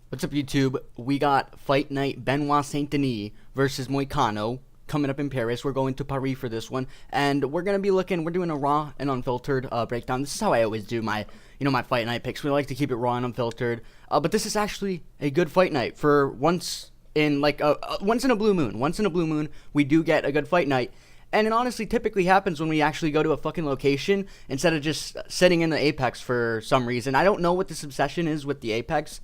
What's up, YouTube? We got Fight Night Benoit Saint-Denis versus Moicano coming up in Paris. We're going to Paris for this one, and we're doing a raw and unfiltered breakdown. This is how I always do my Fight Night picks. We like to keep it raw and unfiltered, but this is actually a good fight night for once in once in a blue moon. Once in a blue moon, we do get a good fight night. And it honestly typically happens when we actually go to a fucking location instead of just sitting in the Apex for some reason. I don't know what this obsession is with the Apex.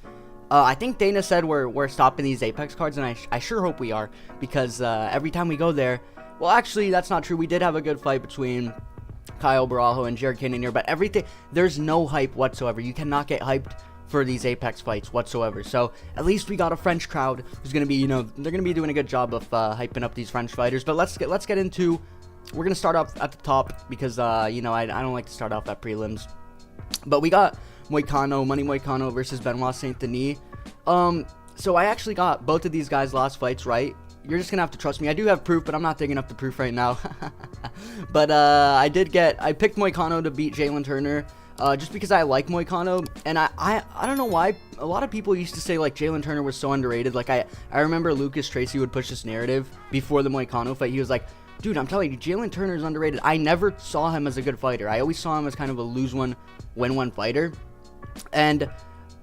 I think Dana said we're stopping these Apex cards, and I sure hope we are, because every time we go there, well, actually, that's not true. We did have a good fight between Kyle Barajo and Jared Cannonier, but there's no hype whatsoever. You cannot get hyped for these Apex fights whatsoever. So at least we got a French crowd who's gonna be, they're gonna be doing a good job of hyping up these French fighters. But let's get into. We're gonna start off at the top because I don't like to start off at prelims, but we got Moicano, Money Moicano versus Benoit Saint-Denis. So I actually got both of these guys' last fights right. You're just gonna have to trust me. I do have proof, but I'm not digging up the proof right now. But I picked Moicano to beat Jalen Turner, just because I like Moicano, and I don't know why. A lot of people used to say like Jalen Turner was so underrated. Like I remember Lucas Tracy would push this narrative before the Moicano fight. He was like, dude, I'm telling you, Jalen Turner is underrated. I never saw him as a good fighter. I always saw him as kind of a lose one, win one fighter. And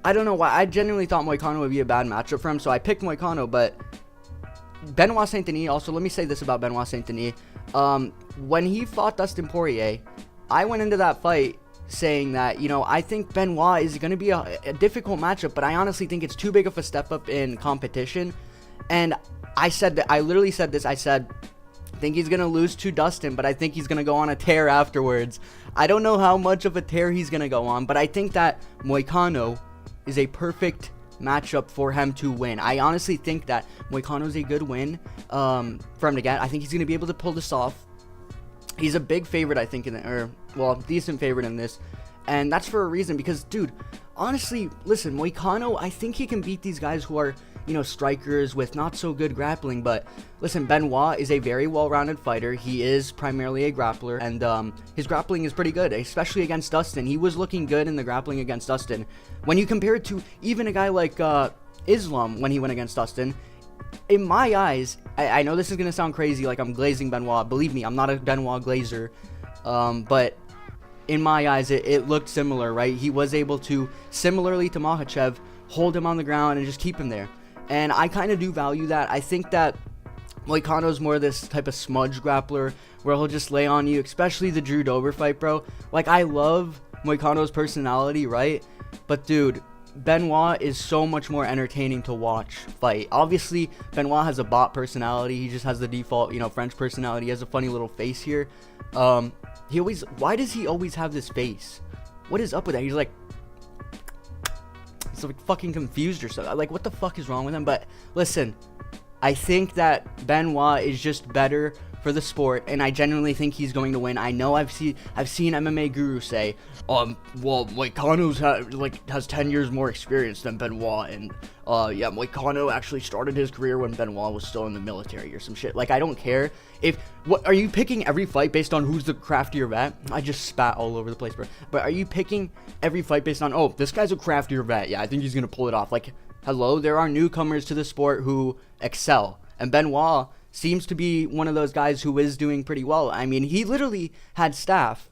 I don't know why. I genuinely thought Moicano would be a bad matchup for him, so I picked Moicano. But Benoit Saint-Denis, also, let me say this about Benoit Saint-Denis. When he fought Dustin Poirier, I went into that fight saying that, I think Benoit is going to be a difficult matchup, but I honestly think it's too big of a step up in competition. And I literally said this. I said, I think he's going to lose to Dustin, but I think he's going to go on a tear afterwards. I don't know how much of a tear he's going to go on, but I think that Moicano is a perfect matchup for him to win. I honestly think that Moicano is a good win for him to get. I think he's going to be able to pull this off. He's a big favorite, I think, decent favorite in this, and that's for a reason, because, dude, honestly, listen, Moicano, I think he can beat these guys who are, strikers with not so good grappling. But listen, Benoit is a very well-rounded fighter. He is primarily a grappler, and his grappling is pretty good, especially against Dustin. He was looking good in the grappling against Dustin. When you compare it to even a guy like Islam when he went against Dustin, in my eyes, I know this is going to sound crazy, like I'm glazing Benoit. Believe me, I'm not a Benoit glazer, but in my eyes, it looked similar, right? He was able to, similarly to Makhachev, hold him on the ground and just keep him there. And I kind of do value that. I think that Moicano's more this type of smudge grappler where he'll just lay on you, especially the Drew Dober fight, bro. Like, I love Moicano's personality, right? But, dude, Benoit is so much more entertaining to watch fight. Obviously, Benoit has a bot personality. He just has the default, French personality. He has a funny little face here. Why does he always have this face? What is up with that? He's like fucking confused or something. Like, what the fuck is wrong with him? But listen, I think that Benoit is just better for the sport, and I genuinely think he's going to win. I know I've seen MMA Guru say, well, Moicano's has 10 years more experience than Benoit, and yeah, Moicano actually started his career when Benoit was still in the military or some shit. Like, I don't care. What are you picking every fight based on who's the craftier vet? I just spat all over the place, bro. But are you picking every fight based on, oh, this guy's a craftier vet? Yeah, I think he's gonna pull it off. Like, hello, there are newcomers to the sport who excel, and Benoit seems to be one of those guys who is doing pretty well. I mean, he literally had staff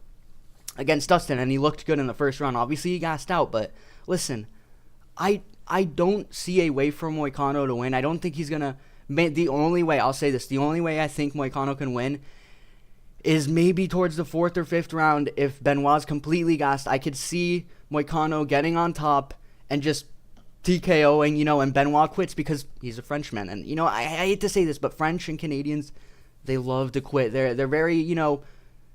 against Dustin, and he looked good in the first round. Obviously, he gassed out, but listen, I don't see a way for Moicano to win. I don't think he's gonna. The only way, I'll say this, the only way I think Moicano can win is maybe towards the 4th or 5th round. If Benoit's completely gassed, I could see Moicano getting on top and just TKOing, and Benoit quits because he's a Frenchman. And, I hate to say this, but French and Canadians, they love to quit. They're very,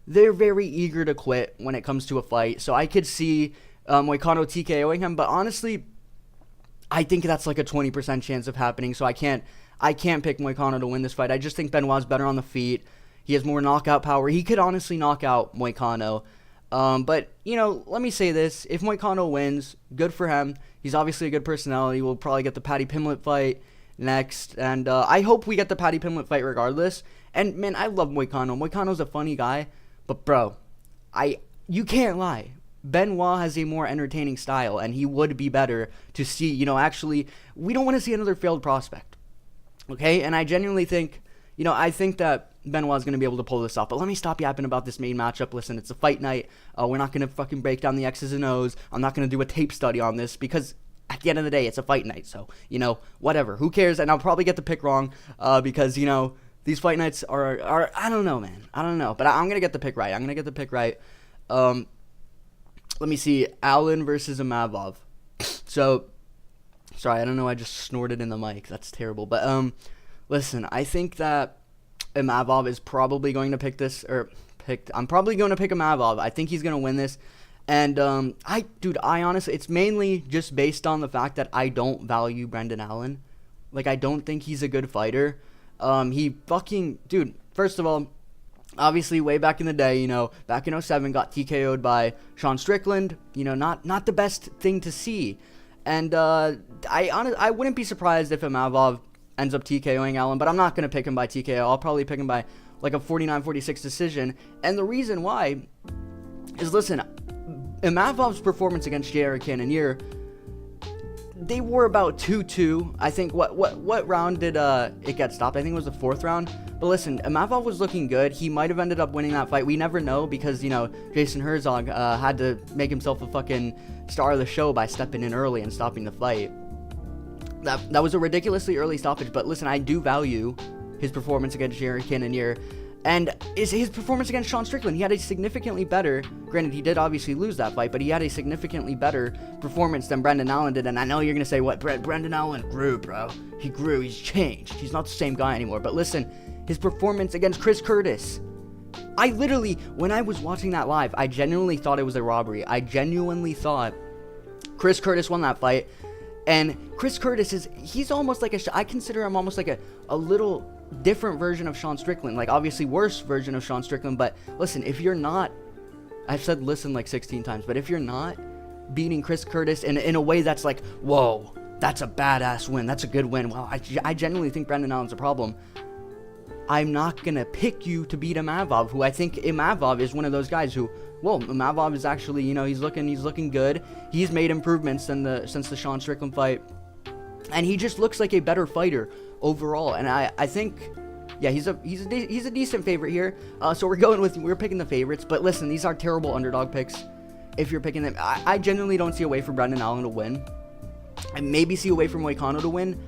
they're very eager to quit when it comes to a fight. So I could see Moicano TKOing him, but honestly, I think that's like a 20% chance of happening. So I can't pick Moicano to win this fight. I just think Benoit's better on the feet. He has more knockout power. He could honestly knock out Moicano. But, let me say this. If Moicano wins, good for him. He's obviously a good personality. We'll probably get the Paddy Pimblett fight next. And I hope we get the Paddy Pimblett fight regardless. And, man, I love Moicano. Moicano's a funny guy. But, bro, you can't lie. Benoit has a more entertaining style, and he would be better to see, actually, we don't want to see another failed prospect, okay? And I genuinely think, I think that Benoit's going to be able to pull this off. But let me stop yapping about this main matchup. Listen, it's a fight night. We're not going to fucking break down the X's and O's. I'm not going to do a tape study on this because at the end of the day, it's a fight night. So, whatever. Who cares? And I'll probably get the pick wrong because, these fight nights are I don't know, man. I don't know. But I'm going to get the pick right. Let me see. Allen versus Imavov. So, sorry, I don't know. I just snorted in the mic. That's terrible. But, listen, I think that Imavov is probably going to pick this, I'm probably going to pick Imavov. I think he's going to win this. And, I honestly, it's mainly just based on the fact that I don't value Brendan Allen. Like, I don't think he's a good fighter. First of all, obviously, way back in the day, back in 2007, got TKO'd by Sean Strickland. Not the best thing to see. And, I wouldn't be surprised if Imavov ends up TKOing Allen, but I'm not going to pick him by TKO. I'll probably pick him by like a 49-46 decision. And the reason why is, listen, Imavov's performance against Charriere Cannonier, they were about 2-2. I think, what round did it get stopped? I think it was the 4th round. But listen, Imavov was looking good. He might have ended up winning that fight. We never know because, Jason Herzog had to make himself a fucking star of the show by stepping in early and stopping the fight. That was a ridiculously early stoppage, but listen, I do value his performance against Charriere Cannonier, and his performance against Sean Strickland. He had a significantly better, granted he did obviously lose that fight, but he had a significantly better performance than Brendan Allen did, and I know you're going to say, what, Brendan Allen grew, bro. He grew, he's changed. He's not the same guy anymore, but listen, his performance against Chris Curtis, I literally, when I was watching that live, I genuinely thought it was a robbery. I genuinely thought Chris Curtis won that fight. And Chris Curtis he's almost like I consider him almost like a little different version of Sean Strickland. Like, obviously worse version of Sean Strickland. But listen, if you're not, I've said listen like 16 times, but if you're not beating Chris Curtis in a way that's like, whoa, that's a badass win. That's a good win. Well, I genuinely think Brendan Allen's a problem. I'm not going to pick you to beat Imavov, who I think Imavov is one of those guys who, well, Imavov is actually, he's looking good. He's made improvements since the Sean Strickland fight. And he just looks like a better fighter overall. And I think, yeah, he's a decent favorite here. So we're picking the favorites. But listen, these are terrible underdog picks if you're picking them. I genuinely don't see a way for Brendan Allen to win. I maybe see a way for Moicano to win.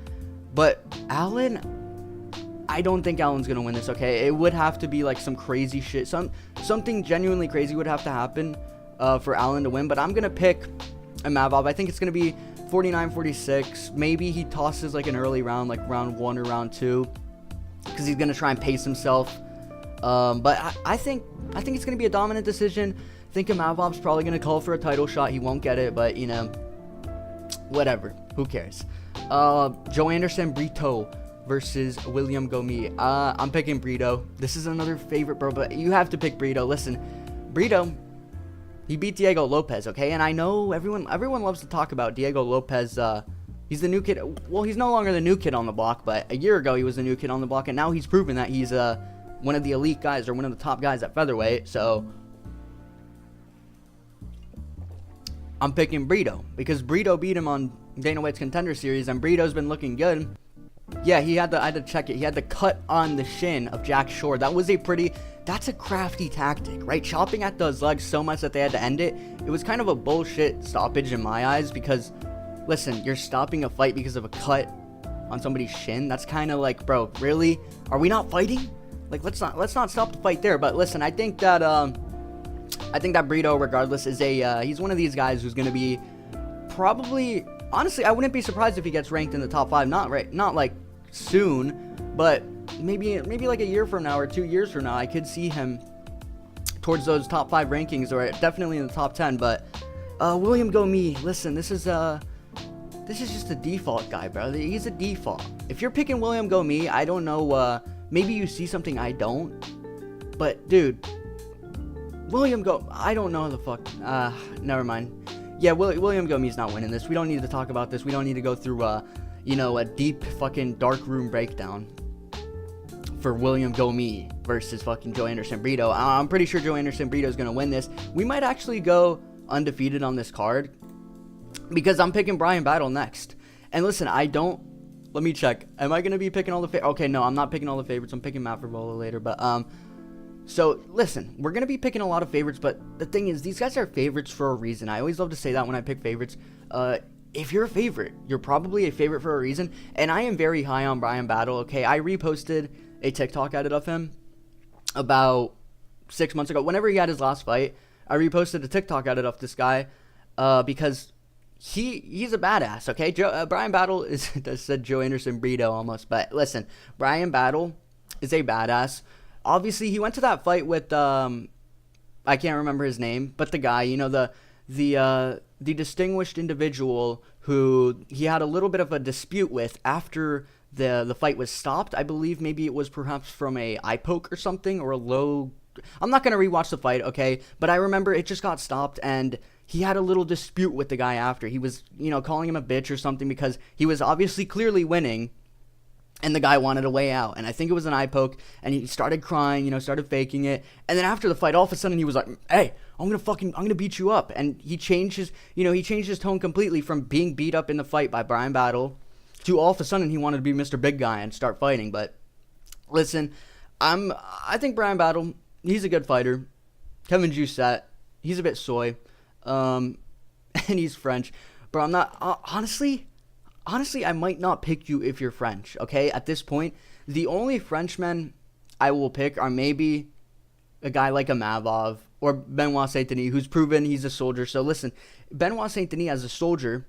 But Allen, I don't think Allen's going to win this, okay? It would have to be like some crazy shit. Something genuinely crazy would have to happen for Allen to win. But I'm going to pick Imavov. I think it's going to be 49-46. Maybe he tosses like an early round, like round 1 or round 2. Because he's going to try and pace himself. But I think it's going to be a dominant decision. I think Imavov's probably going to call for a title shot. He won't get it, but, whatever. Who cares? Joe Anderson, Brito versus William Gomis. I'm picking Brito. This is another favorite, bro, but you have to pick Brito. Listen, Brito, he beat Diego Lopez, okay? And I know everyone loves to talk about Diego Lopez. He's the new kid. Well, he's no longer the new kid on the block, but a year ago he was the new kid on the block, and now he's proven that he's one of the elite guys or one of the top guys at featherweight. So I'm picking Brito because Brito beat him on Dana White's Contender Series, and Brito's been looking good. Yeah, I had to check it. He had the cut on the shin of Jack Shore. That's a crafty tactic, right? Chopping at those legs so much that they had to end it. It was kind of a bullshit stoppage in my eyes because, listen, you're stopping a fight because of a cut on somebody's shin. That's kind of like, bro, really? Are we not fighting? Like, let's not stop the fight there. But listen, I think that Brito, regardless, is he's one of these guys who's gonna be probably. Honestly, I wouldn't be surprised if he gets ranked in the top 5. Not like soon, but maybe like a year from now or 2 years from now, I could see him towards those top 5 rankings, or definitely in the top 10. But William Gomis, listen, this is just a default guy, bro. He's a default. If you're picking William Gomis, I don't know. Maybe you see something I don't. But dude, I don't know the fuck. Never mind. Yeah, William Gomis not winning this. We don't need to talk about this. We don't need to go through, a deep fucking dark room breakdown for William Gomis versus fucking Joe Anderson Brito. I'm pretty sure Joe Anderson Brito is going to win this. We might actually go undefeated on this card because I'm picking Bryan Battle next. And listen, let me check. Am I going to be picking all the favorites? Okay, no, I'm not picking all the favorites. I'm picking Matt Frevola later. But, so, listen, we're going to be picking a lot of favorites. But the thing is, these guys are favorites for a reason. I always love to say that when I pick favorites. If you're a favorite, you're probably a favorite for a reason. And I am very high on Bryan Battle, okay? I reposted a TikTok edit of him about 6 months ago. Whenever he had his last fight, I reposted a TikTok edit of this guy because he's a badass, okay? Bryan Battle is, I said Joe Anderson Brito almost, but listen, Bryan Battle is a badass. Obviously, he went to that fight with, I can't remember his name, but the guy, the distinguished individual who he had a little bit of a dispute with after the fight was stopped. I believe maybe it was perhaps from a eye poke or something, or a low. I'm not going to rewatch the fight, okay? But I remember it just got stopped, and he had a little dispute with the guy after. He was, calling him a bitch or something because he was obviously clearly winning, and the guy wanted a way out. And I think it was an eye poke, and he started crying, started faking it. And then after the fight, all of a sudden he was like, hey, I'm going to beat you up. And he changed his tone completely from being beat up in the fight by Bryan Battle to all of a sudden he wanted to be Mr. Big Guy and start fighting. But listen, I think Bryan Battle, he's a good fighter. Kevin Jousset, he's a bit soy. And he's French. Bro, I'm not, honestly, I might not pick you if you're French, okay? At this point, the only Frenchmen I will pick are maybe a guy like Imavov or Benoit Saint-Denis, who's proven he's a soldier. So listen, Benoit Saint-Denis as a soldier,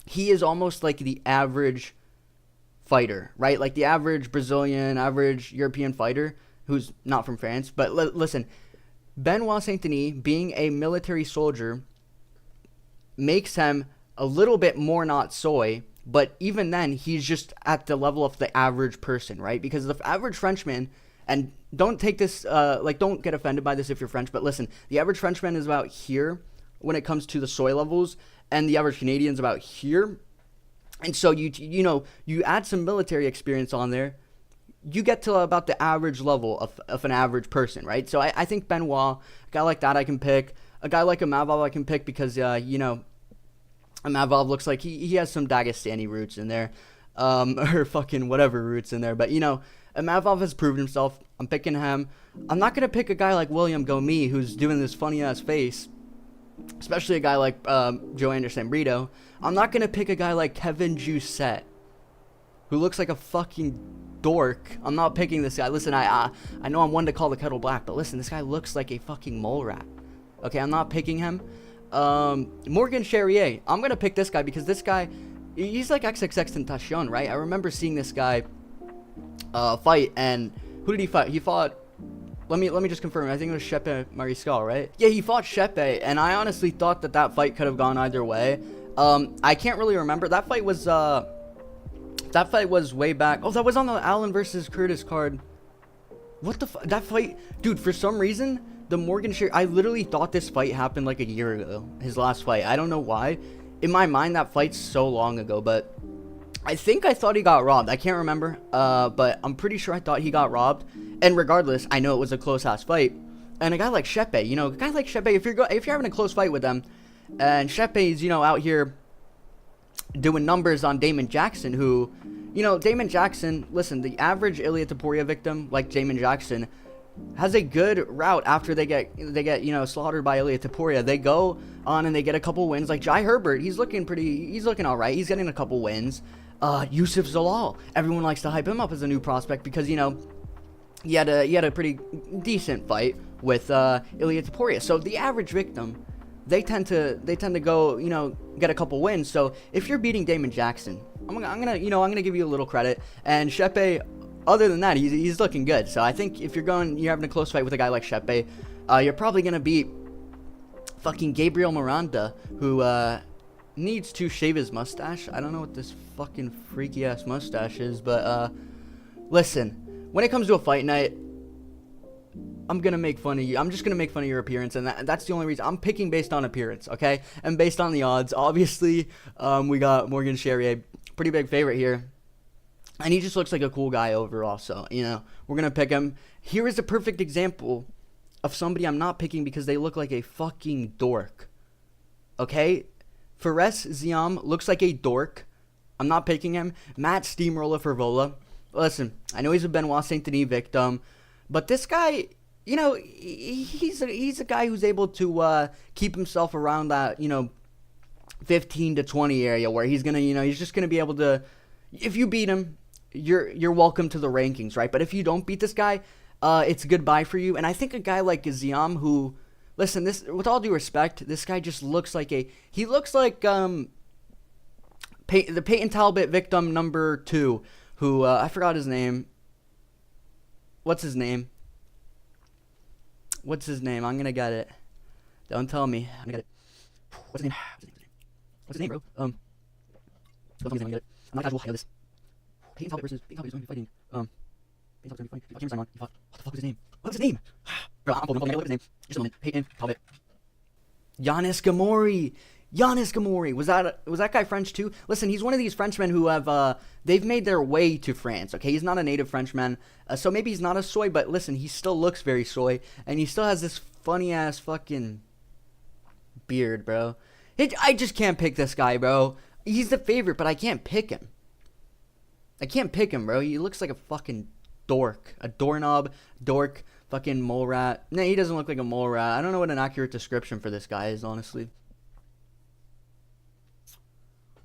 he is almost like the average fighter, right? Like the average Brazilian, average European fighter who's not from France. But listen, Benoit Saint-Denis, being a military soldier, makes him a little bit more not soy, but even then, he's just at the level of the average person, right? Because the average Frenchman, and don't take this, don't get offended by this if you're French, but listen, the average Frenchman is about here when it comes to the soy levels, and the average Canadian's about here. And so, you add some military experience on there, you get to about the average level of an average person, right? So I think Benoit, a guy like that I can pick. A guy like Imavov I can pick because, Imavov looks like he has some Dagestani roots in there, or fucking whatever roots in there. But, Imavov has proven himself. I'm picking him. I'm not going to pick a guy like William Gomis, who's doing this funny-ass face, especially a guy like Joe Anderson Brito. I'm not going to pick a guy like Kevin Jousset, who looks like a fucking dork. I'm not picking this guy. Listen, I know I'm one to call the kettle black, but listen, this guy looks like a fucking mole rat. Okay, I'm not picking him. Morgan Charriere. I'm going to pick this guy because this guy, he's like XXXTentacion, right? I remember seeing this guy fight, and who did he fight? He fought, let me just confirm, I think it was Shepe Mariscal, right? Yeah, he fought Shepe, and I honestly thought that fight could have gone either way. I can't really remember. That fight was way back. Oh, that was on the Allen versus Curtis card. What the fuck? That fight, dude, for some reason, the Morgan Charriere, I literally thought this fight happened like a year ago, his last fight. I don't know why. In my mind, that fight's so long ago, but I thought he got robbed. I can't remember, but I'm pretty sure I thought he got robbed. And regardless, I know it was a close-ass fight. And a guy like Shepe, if you're having a close fight with them, and Shepe's, out here doing numbers on Damon Jackson, who, Damon Jackson, listen, the average Ilia Topuria victim, like Damon Jackson, has a good route after they get slaughtered by Ilia Topuria. They go on and they get a couple wins. Like Jai Herbert, he's looking all right. He's getting a couple wins. Youssef Zalal, everyone likes to hype him up as a new prospect because, he had a pretty decent fight with Ilia Topuria. So the average victim, they tend to go, get a couple wins. So if you're beating Damon Jackson, I'm gonna give you a little credit. And Shepe, other than that, he's looking good. So I think if you're having a close fight with a guy like Shepe, you're probably gonna beat fucking Gabriel Miranda, who needs to shave his mustache. I don't know what this fucking freaky ass mustache is, but listen, when it comes to a fight night, I'm gonna make fun of you. I'm just gonna make fun of your appearance, and that's the only reason. I'm picking based on appearance, okay, and based on the odds. Obviously, we got Morgan Charriere, pretty big favorite here. And he just looks like a cool guy overall. So, we're going to pick him. Here is a perfect example of somebody I'm not picking because they look like a fucking dork. Okay? Fares Ziam looks like a dork. I'm not picking him. Matt Steamroller Frevola. Listen, I know he's a Benoit Saint-Denis victim, but this guy, he's a guy who's able to keep himself around that, 15 to 20 area where he's gonna, he's just gonna be able to. If you beat him, you're welcome to the rankings, right? But if you don't beat this guy, it's goodbye for you. And I think a guy like Ziam, who, listen, this, with all due respect, this guy just looks like he looks like the Peyton Talbot victim number 2, who I forgot his name. What's his name? I'm gonna get it. Don't tell me. I'm gonna get it. What's his name? What's his name, bro? Don't tell me his name. I'm gonna get it. I'm not casual. I know this. Peyton Talbot is going to be fighting. Peyton Talbot's going to be fighting. Cameron Simon. What the fuck was his name? What's his name? Bro, I'm holding. Look at his name. Just a moment. Peyton Talbot. Giannis Gamori. Was that guy French too? Listen, he's one of these Frenchmen who have they've made their way to France. Okay, he's not a native Frenchman, so maybe he's not a soy. But listen, he still looks very soy, and he still has this funny ass fucking beard, bro. I just can't pick this guy, bro. He's the favorite, but I can't pick him. Bro. He looks like a fucking dork, a doorknob, dork, fucking mole rat. Nah, he doesn't look like a mole rat. I don't know what an accurate description for this guy is, honestly.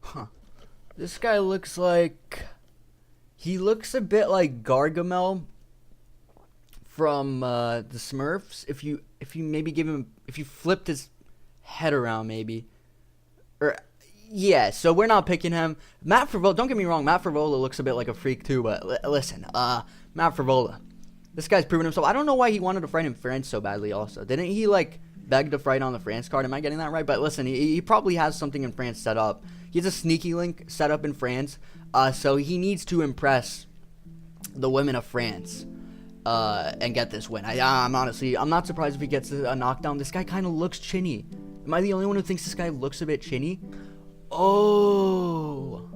Huh. This guy looks like, he looks a bit like Gargamel from the Smurfs. If you maybe give him, if you flipped his head around, maybe. Or, yeah, so we're not picking him. Matt Frevola, don't get me wrong, Matt Frevola looks a bit like a freak too, but listen, Matt Frevola, this guy's proven himself. I don't know why he wanted to fight in France so badly also. Didn't he, beg to fight on the France card? Am I getting that right? But listen, he probably has something in France set up. He has a sneaky link set up in France, so he needs to impress the women of France and get this win. I'm not surprised if he gets a knockdown. This guy kind of looks chinny. Am I the only one who thinks this guy looks a bit chinny? Oh.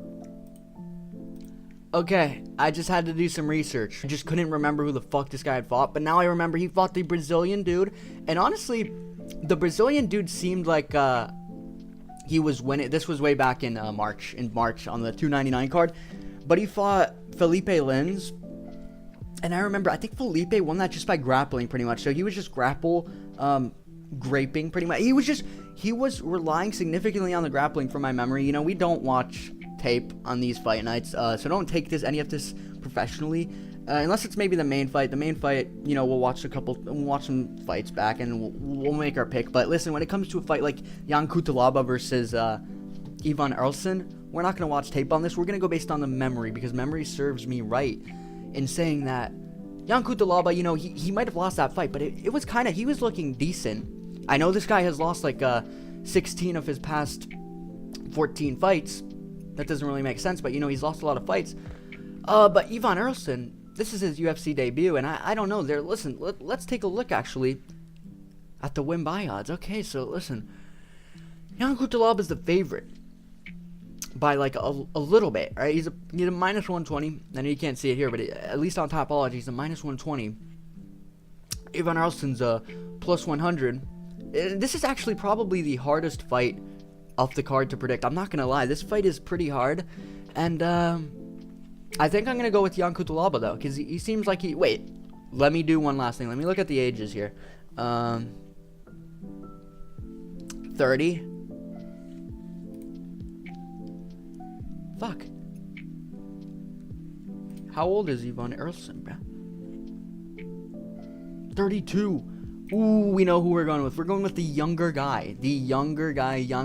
Okay, I just had to do some research. I just couldn't remember who the fuck this guy had fought, but now I remember he fought the Brazilian dude. And honestly, the Brazilian dude seemed like he was winning. This was way back in March on the 299 card. But he fought Felipe Lins. And I remember, I think Felipe won that just by grappling pretty much. So he was just graping pretty much. He was relying significantly on the grappling from my memory. We don't watch tape on these fight nights, so don't take any of this professionally, unless it's maybe the main fight. The main fight, we'll watch some fights back and we'll make our pick. But listen, when it comes to a fight like Jan Kutalaba versus Ivan Erlson, we're not going to watch tape on this. We're going to go based on the memory, because memory serves me right in saying that Jan Kutalaba, he might have lost that fight, but it was kind of, he was looking decent. I know this guy has lost 16 of his past 14 fights. That doesn't really make sense, but he's lost a lot of fights. But Ivan Erlson, this is his UFC debut, and I don't know. Listen, let's take a look actually at the win by odds. Okay, so listen, Jan Kutalaba is the favorite by a little bit, right? He's a minus 120. I know you can't see it here, but at least on Topology, he's a minus 120. Ivan Erlson's a plus 100. This is actually probably the hardest fight off the card to predict. I'm not gonna lie, this fight is pretty hard, and I think I'm gonna go with Jan Kutalaba though, because he seems like he. Wait, let me do one last thing. Let me look at the ages here. 30. Fuck. How old is Ivan Erlson, bro? 32. Ooh, we know who we're going with. We're going with the younger guy, Jan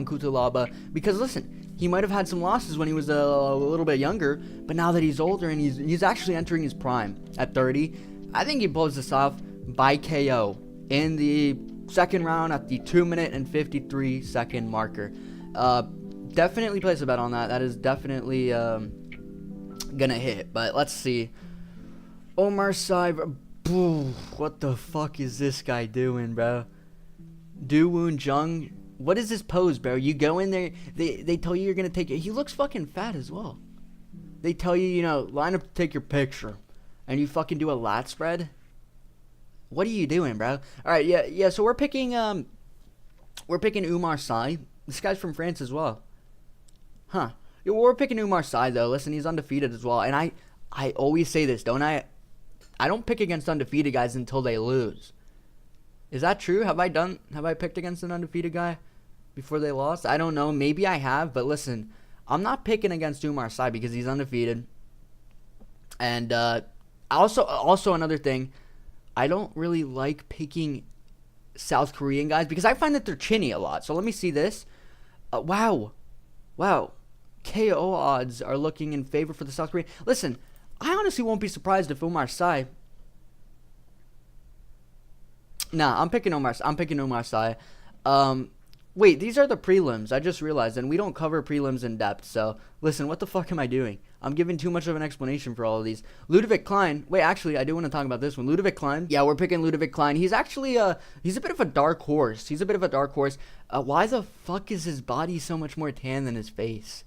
Kutalaba. Because listen, he might have had some losses when he was a little bit younger, but now that he's older and he's actually entering his prime at 30, I think he pulls this off by KO in the second round at the 2-minute and 53-second marker. Definitely place a bet on that. That is definitely gonna hit. But let's see. Omar Cyber. What the fuck is this guy doing, bro? Do Woon Jung. What is this pose, bro? You go in there, they tell you you're gonna take it. He looks fucking fat as well. They tell you, line up to take your picture, and you fucking do a lat spread. What are you doing, bro? All right, yeah. So we're picking Umar Sy. This guy's from France as well. Huh. Yo, we're picking Umar Sy, though. Listen, he's undefeated as well. And I always say this, don't I? I don't pick against undefeated guys until they lose. Is that true? Have I picked against an undefeated guy before they lost? I don't know. Maybe I have, but listen, I'm not picking against Umar Sy because he's undefeated. And also another thing, I don't really like picking South Korean guys because I find that they're chinny a lot. So let me see this. Wow. KO odds are looking in favor for the South Korean. Listen, I honestly won't be surprised if Umar Sy. Nah, I'm picking Umar Sy. Wait, these are the prelims. I just realized, and we don't cover prelims in depth. So, listen, what the fuck am I doing? I'm giving too much of an explanation for all of these. Ludovic Klein. Wait, actually, I do want to talk about this one. Ludovic Klein. Yeah, we're picking Ludovic Klein. He's actually, he's a bit of a dark horse. Why the fuck is his body so much more tan than his face?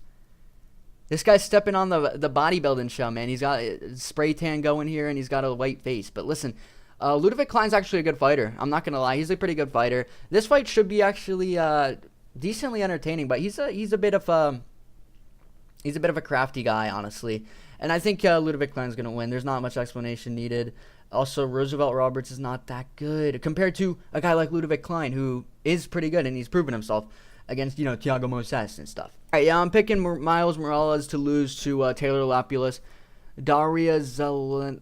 This guy's stepping on the bodybuilding show, man. He's got a spray tan going here, and he's got a white face. But listen, Ludovic Klein's actually a good fighter. I'm not going to lie. He's a pretty good fighter. This fight should be actually decently entertaining, but he's a bit of a crafty guy, honestly. And I think Ludovic Klein's going to win. There's not much explanation needed. Also, Roosevelt Roberts is not that good compared to a guy like Ludovic Klein, who is pretty good, and he's proven himself against, Thiago Moises and stuff. All right, yeah, I'm picking Miles Morales to lose to Taylor Lapulus. Daria Zelenki.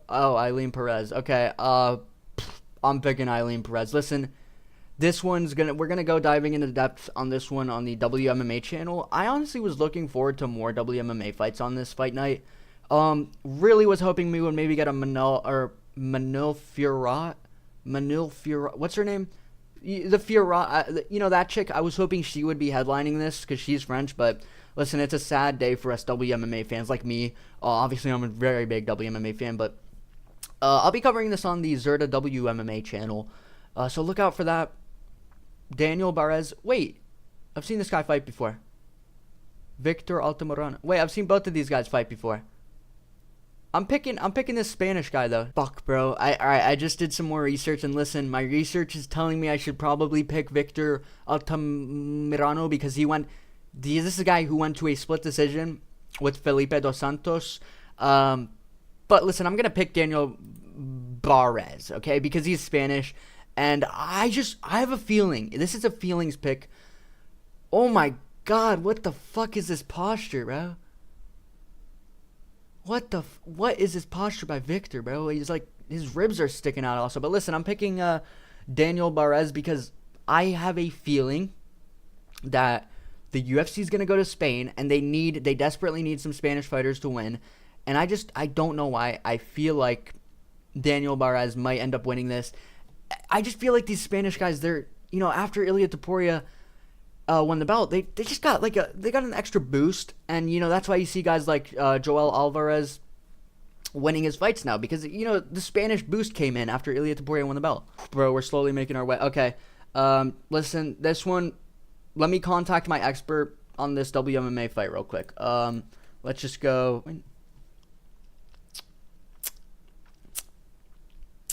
Oh, Eileen Perez. Okay, I'm picking Eileen Perez. Listen, we're gonna go diving into depth on this one on the WMMA channel. I honestly was looking forward to more WMMA fights on this fight night. Really was hoping we would maybe get a Manil Fiorot. What's her name? The Fiorot, that chick. I was hoping she would be headlining this because she's French, but listen, it's a sad day for us WMMA fans like me. Obviously, I'm a very big WMMA fan, but I'll be covering this on the Zerta WMMA channel, so look out for that. Daniel Barez. Wait, I've seen this guy fight before. Victor Altamirano. Wait, I've seen both of these guys fight before. I'm picking this Spanish guy, though. Fuck, bro. I just did some more research, and listen, my research is telling me I should probably pick Victor Altamirano because this is a guy who went to a split decision with Felipe dos Santos. But listen, I'm going to pick Daniel Barez, okay, because he's Spanish, and I have a feeling. This is a feelings pick. Oh, my God. What the fuck is this posture, bro? What is this posture by Victor, bro? He's like, his ribs are sticking out also. But listen, I'm picking Daniel Barez because I have a feeling that the UFC is going to go to Spain, and they desperately need some Spanish fighters to win. And I don't know why. I feel like Daniel Barez might end up winning this. I just feel like these Spanish guys, they're, after Ilia Topuria won the belt, they just got they got an extra boost, and that's why you see guys like Joel Alvarez winning his fights now, because the Spanish boost came in after Ilia Topuria won the belt. Bro, we're slowly making our way. Okay, listen, this one, let me contact my expert on this WMMA fight real quick. Let's just go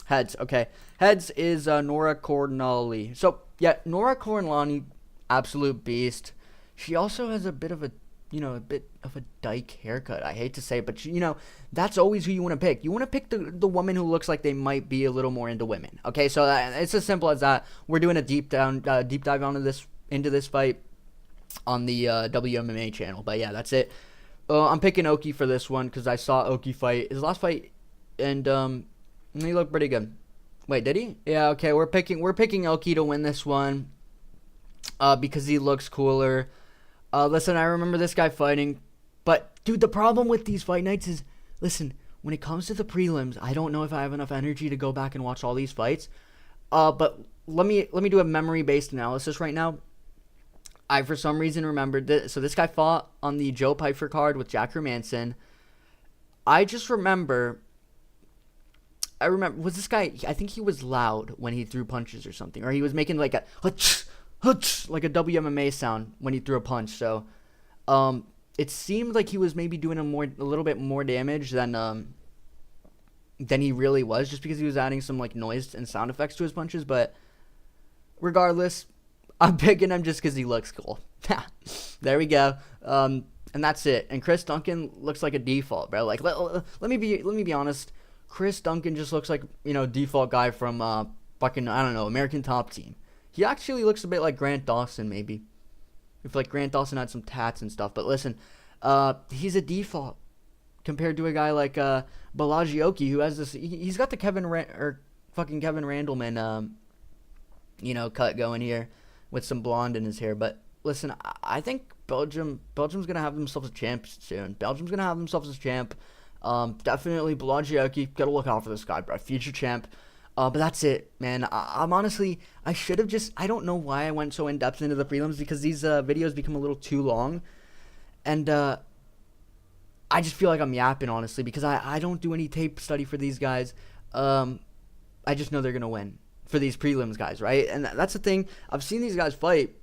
heads. Okay, heads is Nora Cornali. So yeah, Nora Cornali, absolute beast. She also has a bit of a dyke haircut. I hate to say it, but that's always who you want to pick. You want to pick the woman who looks like they might be a little more into women. Okay, so it's as simple as that. We're doing a deep dive into this fight on the WMMA channel. But yeah, that's it. I'm picking Oki for this one because I saw Oki fight his last fight, and he looked pretty good. Wait, did he? Yeah. Okay, we're picking Oki to win this one. Because he looks cooler. Listen, I remember this guy fighting. But, dude, the problem with these fight nights is, listen, when it comes to the prelims, I don't know if I have enough energy to go back and watch all these fights. But let me do a memory-based analysis right now. I, for some reason, remembered this. So this guy fought on the Joe Pyfer card with Jack Hermanson. I remember, was this guy, I think he was loud when he threw punches or something. Or he was making like a WMMA sound when he threw a punch. So, it seemed like he was maybe doing a little bit more damage than he really was, just because he was adding some like noise and sound effects to his punches. But regardless, I'm picking him just because he looks cool. There we go. And that's it. And Chris Duncan looks like a default, bro. Like, let me be honest. Chris Duncan just looks like, default guy from fucking, I don't know, American Top Team. He actually looks a bit like Grant Dawson, maybe. If like Grant Dawson had some tats and stuff. But listen, he's a default compared to a guy like Balagioki, who has this. He's got the Kevin Randleman, cut going here with some blonde in his hair. But listen, I think Belgium's gonna have themselves a champ soon. Belgium's gonna have themselves a champ. Definitely Balagioki. Gotta look out for this guy, bro. Future champ. But that's it, man. I'm honestly, I should have I don't know why I went so in depth into the prelims, because these videos become a little too long, and I just feel like I'm yapping, honestly, because I don't do any tape study for these guys. I just know they're gonna win for these prelims, guys, right? And that's the thing. I've seen these guys fight.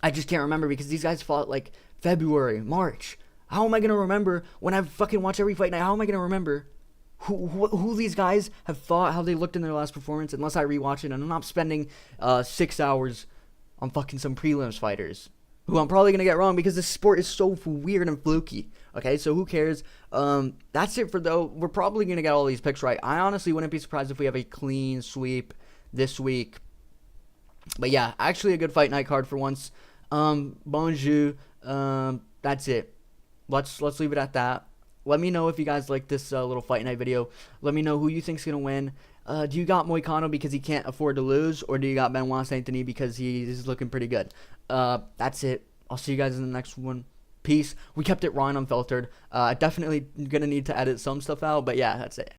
I just can't remember, because these guys fought like February, March. How am I gonna remember when I fucking watch every fight night? How am I gonna remember who these guys have fought, how they looked in their last performance, unless I rewatch it? And I'm not spending 6 hours on fucking some prelims fighters who I'm probably gonna get wrong, because this sport is so weird and fluky. Okay, so who cares? That's it for though. We're probably gonna get all these picks right. I honestly wouldn't be surprised if we have a clean sweep this week. But yeah, actually a good fight night card for once. Bonjour. That's it. Let's leave it at that. Let me know if you guys like this little fight night video. Let me know who you think's gonna win. Do you got Moicano because he can't afford to lose, or do you got Benoit Saint-Denis because he's looking pretty good? That's it. I'll see you guys in the next one. Peace. We kept it raw and unfiltered. Definitely gonna need to edit some stuff out, but yeah, that's it.